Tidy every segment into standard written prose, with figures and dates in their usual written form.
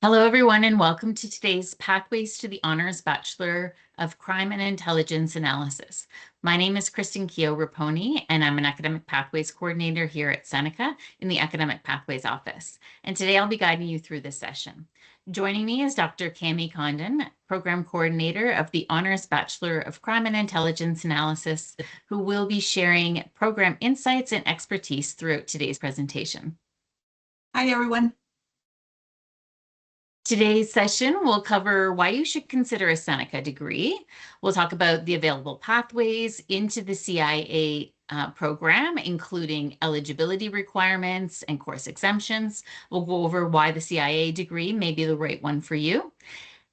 Hello, everyone, and welcome to today's Pathways to the Honors Bachelor of Crime and Intelligence Analysis. My name is Kristen Keogh-Raponi, and I'm an Academic Pathways Coordinator here at Seneca in the Academic Pathways Office. And today I'll be guiding you through this session. Joining me is Dr. Cami Condon, Program Coordinator of the Honors Bachelor of Crime and Intelligence Analysis, who will be sharing program insights and expertise throughout today's presentation. Hi, everyone. Today's session will cover why you should consider a Seneca degree. We'll talk about the available pathways into the CIA program, including eligibility requirements and course exemptions. We'll go over why the CIA degree may be the right one for you.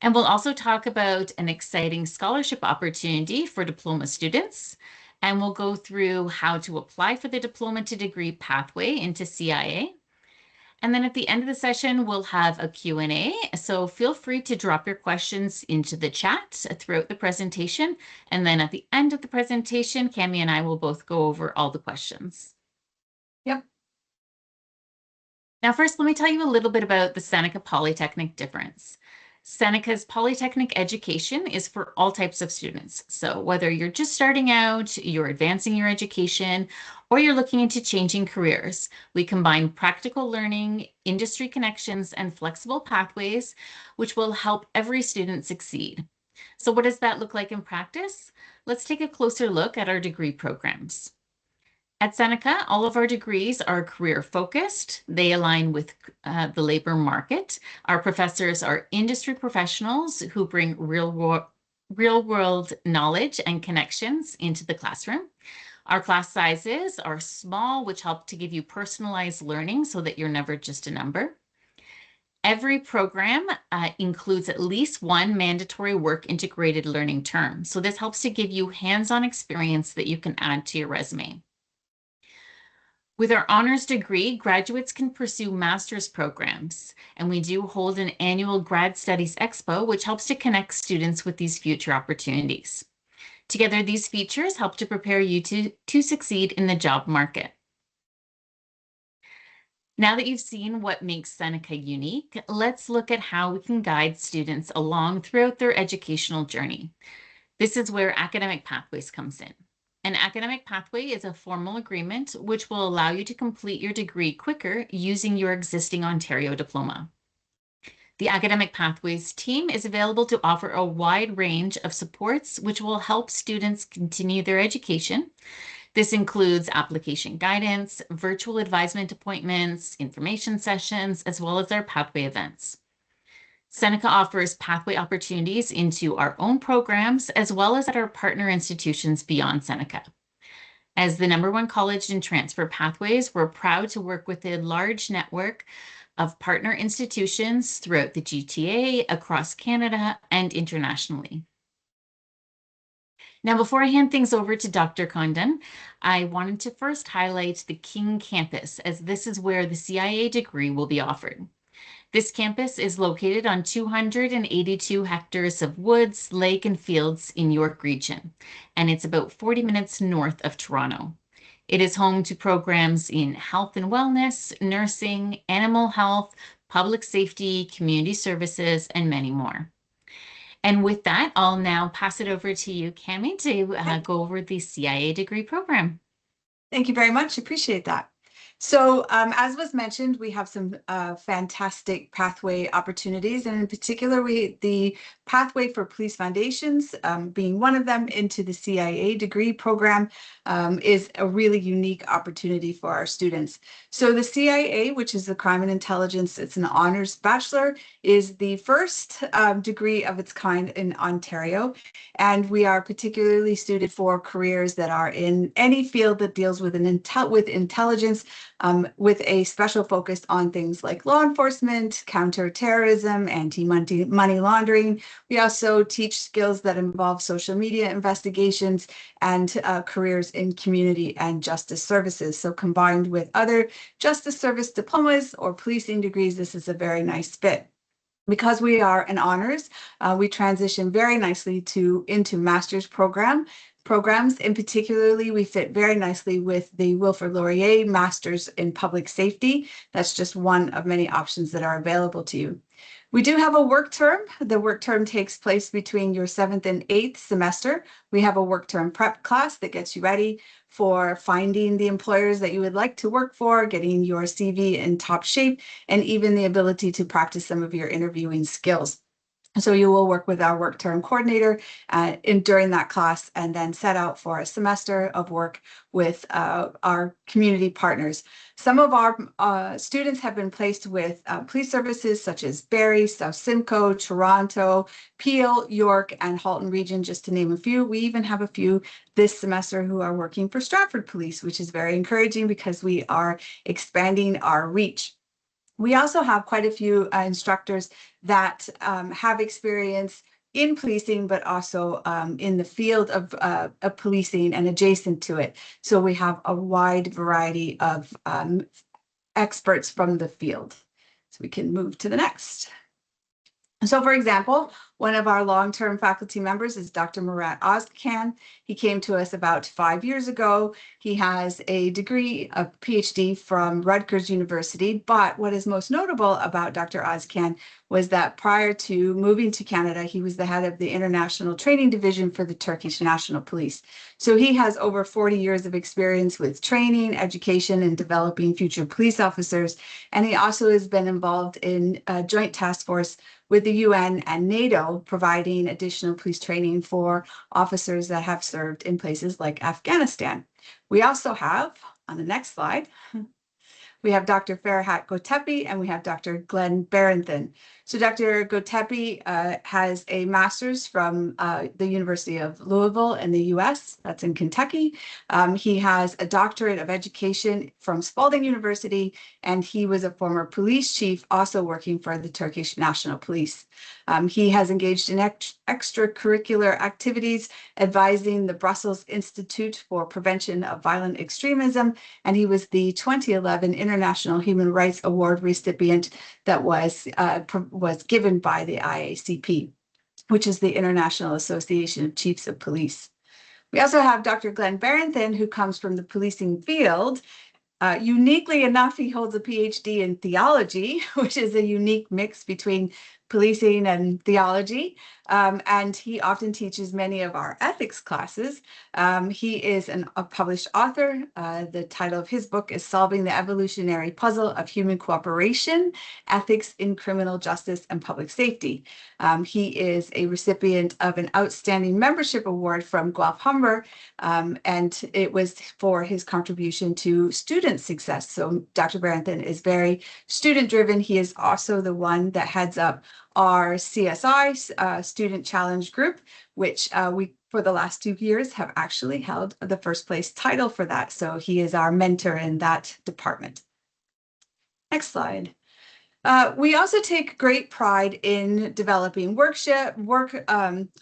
And we'll also talk about an exciting scholarship opportunity for diploma students. And we'll go through how to apply for the diploma to degree pathway into CIA. And then at the end of the session, we'll have a Q&A. So feel free to drop your questions into the chat throughout the presentation. And then at the end of the presentation, Cami and I will both go over all the questions. Yep. Now, first, let me tell you a little bit about the Seneca Polytechnic difference. Seneca's Polytechnic education is for all types of students. So whether you're just starting out, you're advancing your education, or you're looking into changing careers, we combine practical learning, industry connections, and flexible pathways, which will help every student succeed. So what does that look like in practice? Let's take a closer look at our degree programs. At Seneca, all of our degrees are career-focused. They align with the labor market. Our professors are industry professionals who bring real-world knowledge and connections into the classroom. Our class sizes are small, which help to give you personalized learning so that you're never just a number. Every program includes at least one mandatory work-integrated learning term. So this helps to give you hands-on experience that you can add to your resume. With our honors degree, graduates can pursue master's programs, and we do hold an annual Grad Studies Expo, which helps to connect students with these future opportunities. Together, these features help to prepare you to succeed in the job market. Now that you've seen what makes Seneca unique, let's look at how we can guide students along throughout their educational journey. This is where Academic Pathways comes in. An academic pathway is a formal agreement which will allow you to complete your degree quicker using your existing Ontario diploma. The Academic Pathways team is available to offer a wide range of supports which will help students continue their education. This includes application guidance, virtual advisement appointments, information sessions, as well as our pathway events. Seneca offers pathway opportunities into our own programs, as well as at our partner institutions beyond Seneca. As the #1 college in transfer pathways, we're proud to work with a large network of partner institutions throughout the GTA, across Canada, and internationally. Now, before I hand things over to Dr. Condon, I wanted to first highlight the King campus, as this is where the CIA degree will be offered. This campus is located on 282 hectares of woods, lake, and fields in York Region, and it's about 40 minutes north of Toronto. It is home to programs in health and wellness, nursing, animal health, public safety, community services, and many more. And with that, I'll now pass it over to you, Cami, to go over the CIA degree program. Thank you very much. Appreciate that. So as was mentioned, we have some fantastic pathway opportunities, and in particular, the pathway for police foundations, being one of them, into the CIA degree program, is a really unique opportunity for our students. So the CIA, which is the Crime and Intelligence, it's an honors bachelor, is the first degree of its kind in Ontario, and we are particularly suited for careers that are in any field that deals with intelligence, with a special focus on things like law enforcement, counterterrorism, anti-money laundering. We also teach skills that involve social media investigations and careers in community and justice services. So combined with other justice service diplomas or policing degrees, this is a very nice fit. Because we are an honors, we transition very nicely into master's programs. In particularly, we fit very nicely with the Wilfrid Laurier Masters in Public Safety. That's just one of many options that are available to you. We do have a work term. The work term takes place between your 7th and 8th semester. We have a work term prep class that gets you ready for finding the employers that you would like to work for, getting your CV in top shape, and even the ability to practice some of your interviewing skills. So you will work with our work term coordinator during that class, and then set out for a semester of work with our community partners. Some of our students have been placed with police services such as Barrie, South Simcoe, Toronto, Peel, York, and Halton Region, just to name a few. We even have a few this semester who are working for Stratford Police, which is very encouraging because we are expanding our reach. We also have quite a few instructors that have experience in policing, but also in the field of policing and adjacent to it. So we have a wide variety of experts from the field. So we can move to the next. So for example, one of our long-term faculty members is Dr. Murat Ozkan. He came to us about 5 years ago. He has a degree, a PhD from Rutgers University, but what is most notable about Dr. Ozkan was that prior to moving to Canada, he was the head of the International Training Division for the Turkish National Police. So he has over 40 years of experience with training, education, and developing future police officers. And he also has been involved in a joint task force with the UN and NATO, providing additional police training for officers that have served in places like Afghanistan. We also have, on the next slide, we have Dr. Farhat Gotepi and we have Dr. Glenn Barrington. So Dr. Gotepi has a master's from the University of Louisville in the US, that's in Kentucky. He has a doctorate of education from Spalding University, and he was a former police chief also working for the Turkish National Police. He has engaged in extracurricular activities, advising the Brussels Institute for Prevention of Violent Extremism, and he was the 2011 International Human Rights Award recipient that was given by the IACP, which is the International Association of Chiefs of Police. We also have Dr. Glenn Barrington, who comes from the policing field. Uniquely enough, he holds a PhD in theology, which is a unique mix between policing and theology. And he often teaches many of our ethics classes. He is a published author. The title of his book is Solving the Evolutionary Puzzle of Human Cooperation, Ethics in Criminal Justice and Public Safety. He is a recipient of an Outstanding Membership Award from Guelph Humber, and it was for his contribution to student success. So Dr. Barrington is very student-driven. He is also the one that heads up our CSI Student Challenge Group, which we, for the last 2 years, have actually held the first place title for that. So he is our mentor in that department. Next slide. We also take great pride in developing work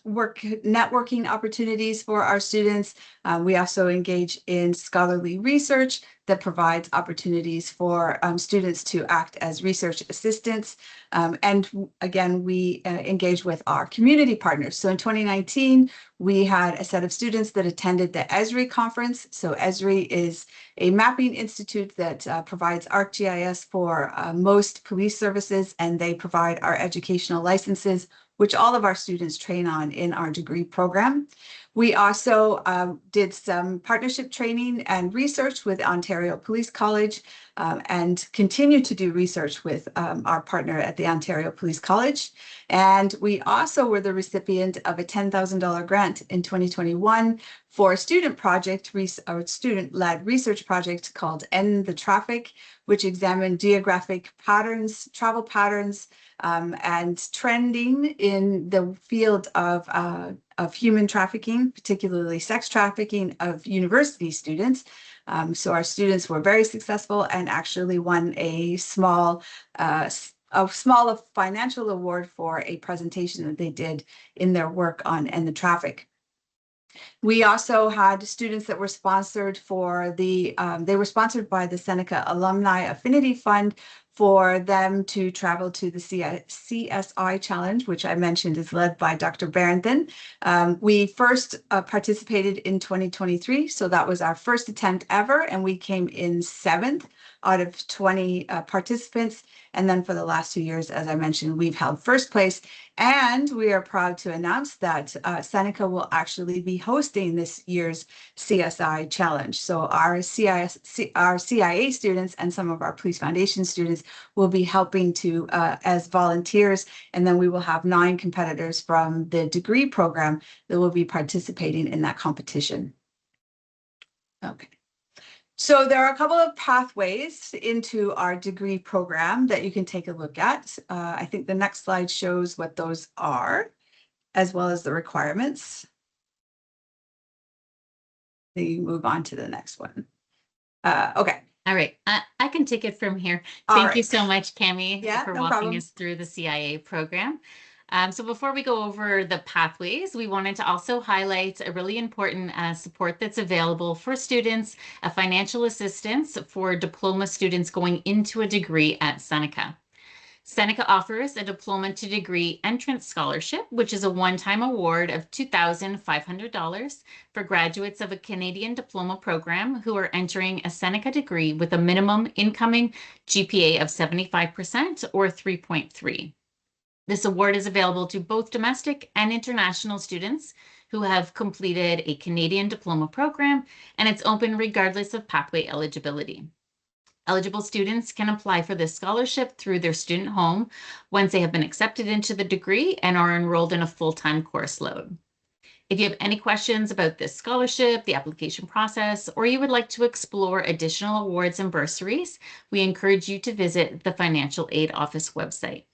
networking opportunities for our students. We also engage in scholarly research that provides opportunities for students to act as research assistants. And again, we engage with our community partners. So in 2019, we had a set of students that attended the ESRI conference. So ESRI is a mapping institute that provides ArcGIS for most police services, and they provide our educational licenses, which all of our students train on in our degree program. We also did some partnership training and research with Ontario Police College, and continue to do research with our partner at the Ontario Police College. And we also were the recipient of a $10,000 grant in 2021 for a student project, or student-led research project called End the Traffic, which examined geographic patterns, travel patterns, and trending in the field of human trafficking, particularly sex trafficking of university students. So our students were very successful and actually won a small financial award for a presentation that they did in their work on End the Traffic. We also had students that were sponsored for they were sponsored by the Seneca Alumni Affinity Fund for them to travel to the CSI Challenge, which I mentioned is led by Dr. Barrington. We first participated in 2023, so that was our first attempt ever, and we came in 7th out of 20 participants. And then for the last 2 years, as I mentioned, we've held first place. And we are proud to announce that Seneca will actually be hosting this year's CSI Challenge. So our CIA students and some of our Police Foundation students will be helping to as volunteers. And then we will have 9 competitors from the degree program that will be participating in that competition. Okay. So there are a couple of pathways into our degree program that you can take a look at. I think the next slide shows what those are, as well as the requirements. Then you move on to the next one. Okay. All right, I can take it from here. All Thank you right. so much, Cami, Yeah, for no walking problem. us through the CIA program. So before we go over the pathways, we wanted to also highlight a really important support that's available for students, a financial assistance for diploma students going into a degree at Seneca. Seneca offers a diploma to degree entrance scholarship, which is a one-time award of $2,500 for graduates of a Canadian diploma program who are entering a Seneca degree with a minimum incoming GPA of 75% or 3.3. This award is available to both domestic and international students who have completed a Canadian diploma program, and it's open regardless of pathway eligibility. Eligible students can apply for this scholarship through their student home once they have been accepted into the degree and are enrolled in a full-time course load. If you have any questions about this scholarship, the application process, or you would like to explore additional awards and bursaries, we encourage you to visit the Financial Aid Office website.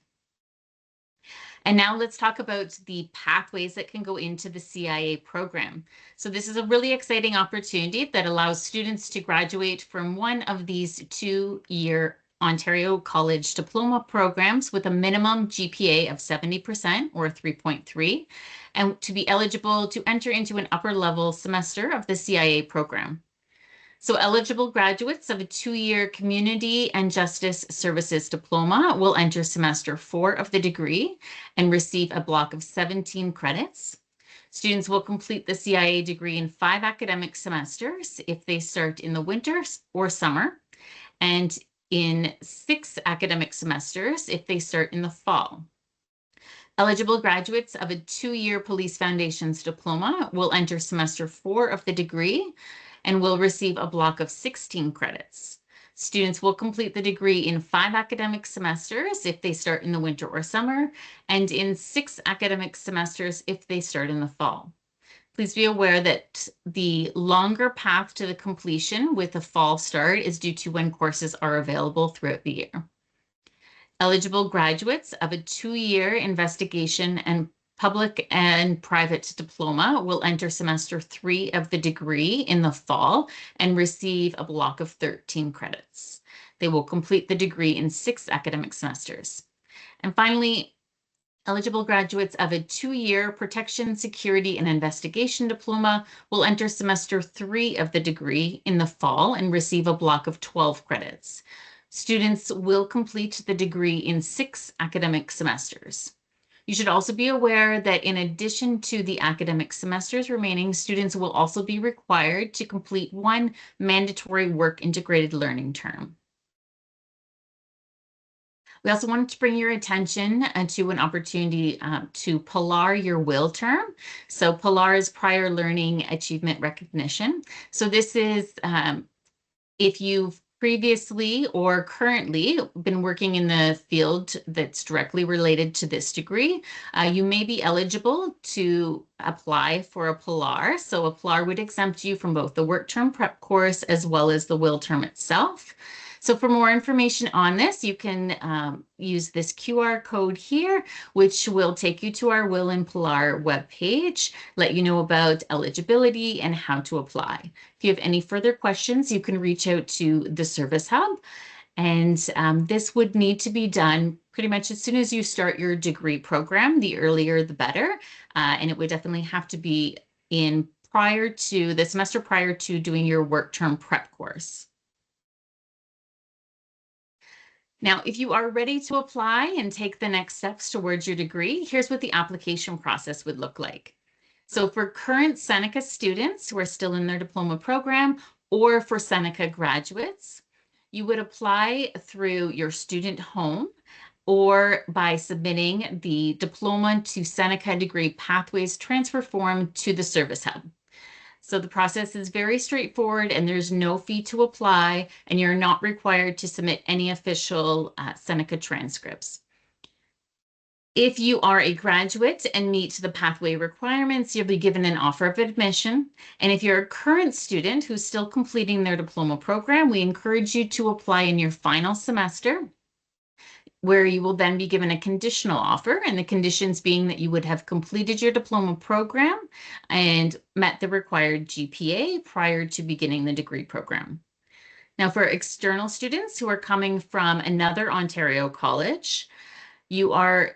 And now let's talk about the pathways that can go into the CIA program. So this is a really exciting opportunity that allows students to graduate from one of these 2-year Ontario College diploma programs with a minimum GPA of 70% or 3.3, and to be eligible to enter into an upper level semester of the CIA program. So eligible graduates of a 2-year Community and Justice Services diploma will enter semester 4 of the degree and receive a block of 17 credits. Students will complete the CIA degree in 5 academic semesters if they start in the winter or summer, and in 6 academic semesters if they start in the fall. Eligible graduates of a 2-year Police Foundations diploma will enter semester 4 of the degree and will receive a block of 16 credits. Students will complete the degree in 5 academic semesters if they start in the winter or summer, and in 6 academic semesters if they start in the fall. Please be aware that the longer path to the completion with a fall start is due to when courses are available throughout the year. Eligible graduates of a 2-year investigation and public and private diploma will enter semester 3 of the degree in the fall and receive a block of 13 credits. They will complete the degree in 6 academic semesters. And finally, eligible graduates of a 2-year protection, security, and investigation diploma will enter semester 3 of the degree in the fall and receive a block of 12 credits. Students will complete the degree in 6 academic semesters. You should also be aware that in addition to the academic semesters remaining, students will also be required to complete 1 mandatory work integrated learning term. We also wanted to bring your attention to an opportunity to PALAR your will term. So PALAR is prior learning achievement recognition. So this is if you've previously or currently been working in the field that's directly related to this degree, you may be eligible to apply for a PALAR. So a PALAR would exempt you from both the work term prep course as well as the will term itself. So for more information on this, you can use this QR code here, which will take you to our Will and PALAR webpage, let you know about eligibility and how to apply. If you have any further questions, you can reach out to the Service Hub. And this would need to be done pretty much as soon as you start your degree program. The earlier, the better. And it would definitely have to be in prior to the semester prior to doing your work term prep course. Now, if you are ready to apply and take the next steps towards your degree, here's what the application process would look like. So for current Seneca students who are still in their diploma program, or for Seneca graduates, you would apply through your student home or by submitting the Diploma to Seneca Degree Pathways transfer form to the Service Hub. So the process is very straightforward and there's no fee to apply, and you're not required to submit any official Seneca transcripts. If you are a graduate and meet the pathway requirements, you'll be given an offer of admission. And if you're a current student who's still completing their diploma program, we encourage you to apply in your final semester, where you will then be given a conditional offer, and the conditions being that you would have completed your diploma program and met the required GPA prior to beginning the degree program. Now, for external students who are coming from another Ontario college, you are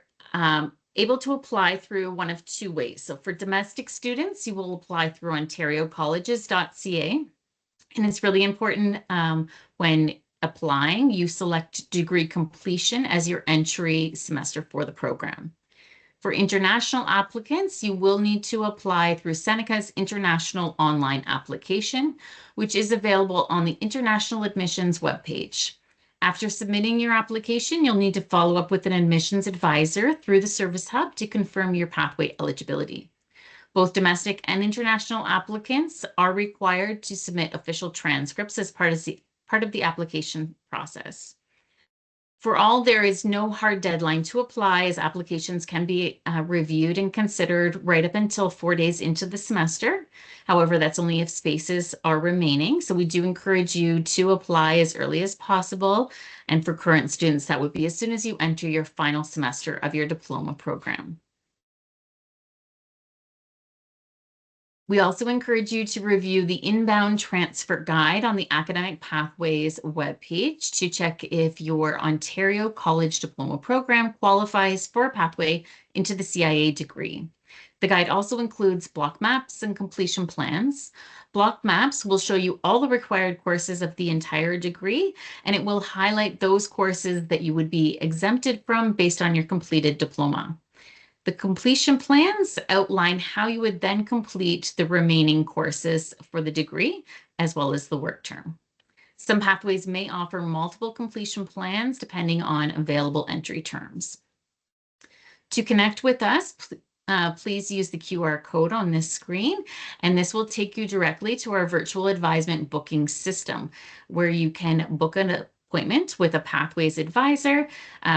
able to apply through one of two ways. So for domestic students, you will apply through ontariocolleges.ca. And it's really important when applying, you select degree completion as your entry semester for the program. For international applicants, you will need to apply through Seneca's International Online Application, which is available on the International Admissions webpage. After submitting your application, you'll need to follow up with an admissions advisor through the Service Hub to confirm your pathway eligibility. Both domestic and international applicants are required to submit official transcripts as part of the application process. For all, there is no hard deadline to apply, as applications can be reviewed and considered right up until 4 days into the semester. However, that's only if spaces are remaining. So we do encourage you to apply as early as possible. And for current students, that would be as soon as you enter your final semester of your diploma program. We also encourage you to review the inbound transfer guide on the Academic Pathways webpage to check if your Ontario College Diploma program qualifies for a pathway into the CIA degree. The guide also includes block maps and completion plans. Block maps will show you all the required courses of the entire degree, and it will highlight those courses that you would be exempted from based on your completed diploma. The completion plans outline how you would then complete the remaining courses for the degree, as well as the work term. Some pathways may offer multiple completion plans depending on available entry terms. To connect with us, please use the QR code on this screen, and this will take you directly to our virtual advisement booking system, where you can book an appointment with a Pathways advisor.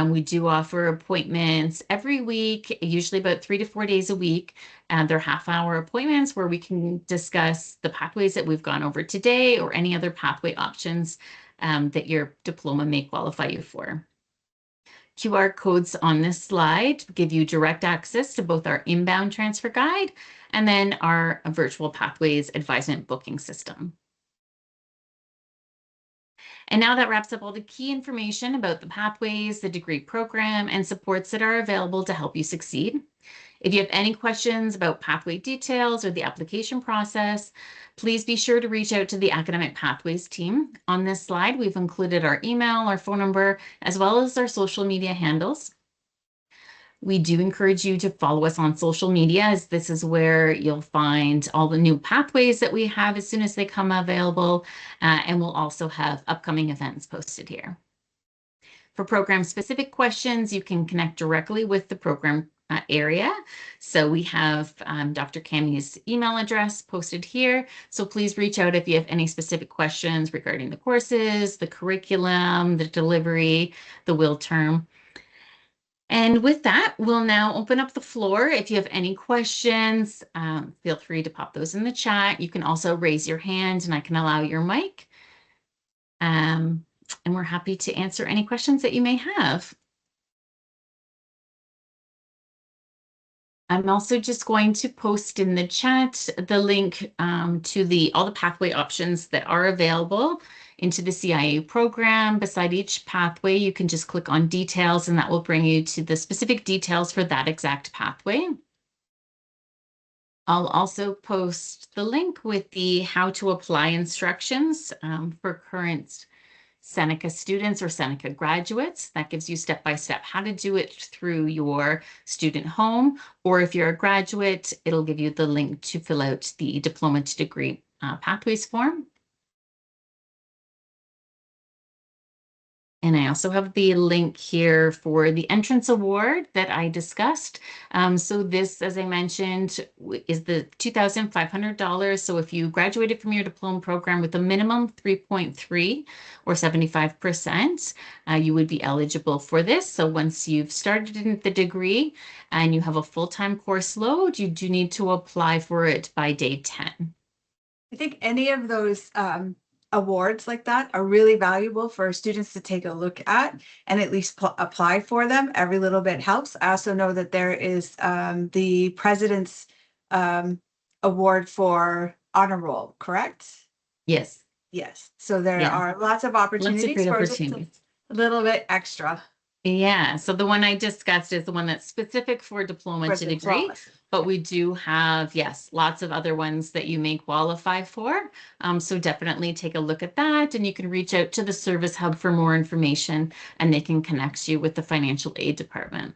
We do offer appointments every week, usually about 3 to 4 days a week. They're half-hour appointments where we can discuss the pathways that we've gone over today or any other pathway options that your diploma may qualify you for. QR codes on this slide give you direct access to both our inbound transfer guide and then our virtual pathways advisement booking system. And now that wraps up all the key information about the pathways, the degree program, and supports that are available to help you succeed. If you have any questions about pathway details or the application process, please be sure to reach out to the Academic Pathways team. On this slide, we've included our email, our phone number, as well as our social media handles. We do encourage you to follow us on social media, as this is where you'll find all the new pathways that we have as soon as they come available, and we'll also have upcoming events posted here. For program-specific questions, you can connect directly with the program area. So we have Dr. Cammy's email address posted here. So please reach out if you have any specific questions regarding the courses, the curriculum, the delivery, the will term. And with that, we'll now open up the floor. If you have any questions, feel free to pop those in the chat. You can also raise your hand and I can allow your mic. And we're happy to answer any questions that you may have. I'm also just going to post in the chat the link to all the pathway options that are available into the CIA program. Beside each pathway, you can just click on details and that will bring you to the specific details for that exact pathway. I'll also post the link with the how to apply instructions for current Seneca students or Seneca graduates. That gives you step-by-step how to do it through your student home. Or if you're a graduate, it'll give you the link to fill out the diploma to degree pathways form. And I also have the link here for the entrance award that I discussed. So this, as I mentioned, is the $2,500. So if you graduated from your diploma program with a minimum 3.3 or 75%, you would be eligible for this. So once you've started in the degree and you have a full-time course load, you do need to apply for it by day 10. I think any of those awards like that are really valuable for students to take a look at and at least apply for them. Every little bit helps. I also know that there is the President's Award for Honor Roll, correct? Yes. Yes. So there Yeah. are lots of Lots of opportunities great for just opportunities. a little bit extra Yeah, so the one I discussed is the one that's specific for diploma for to degree, diplomas. but we do have, yes, lots of other ones that you may qualify for. So definitely take a look at that, and you can reach out to the Service Hub for more information, and they can connect you with the financial aid department.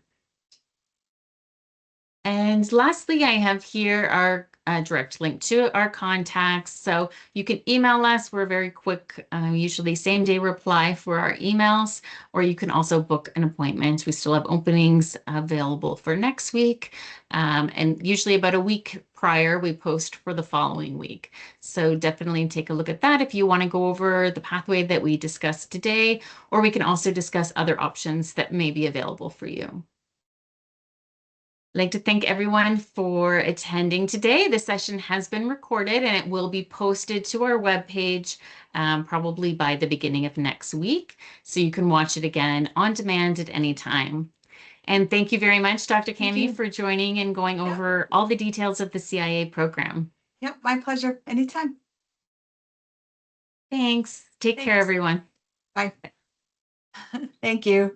And lastly, I have here our direct link to our contacts. So you can email us. We're very quick, usually same day reply for our emails, or you can also book an appointment. We still have openings available for next week. And usually about a week prior, we post for the following week. So definitely take a look at that if you want to go over the pathway that we discussed today, or we can also discuss other options that may be available for you. I'd like to thank everyone for attending today. The session has been recorded and it will be posted to our webpage probably by the beginning of next week. So you can watch it again on demand at any time. And thank you very much, Dr. Thank Cami, you. for joining and going Yep. over all the details of the CIA program. Yep. My pleasure. Anytime. Thanks. Take care, Thanks. everyone. Bye. Thank you.